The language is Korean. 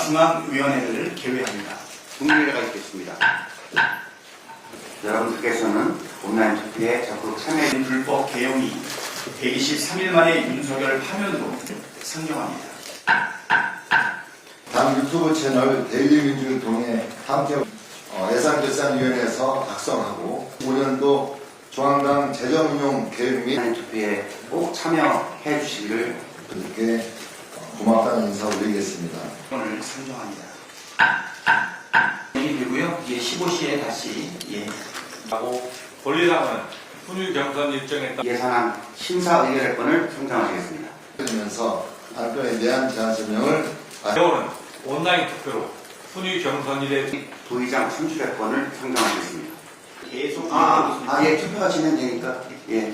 중앙위원회를 개회합니다. 국민회가 있겠습니다. 여러분들께서는 온라인 투표에 적극 참여해 불법 개혁이 123일 만에 윤석열 파면으로 상정합니다. 당 유튜브 채널 데일리민주를 통해 함께 예산결산위원회에서 작성하고 5년도 중앙당 재정운용 계획 및 온라인 투표에 꼭 참여해 주시기를 이렇게 고맙다는 인사 올리겠습니다. 오늘 상정합니다. 이 되고요. 이제 15시에 다시 하고 권리당은 훈유 경선 일정에 따라 예산안 심사 의결권을 상정하시겠습니다. 면서 안건에 대한 제안 설명을 경우는 온라인 투표로 훈유 경선일에 부의장 선출권을 상정하시겠습니다. 계속 예, 투표가 진행되니까 예.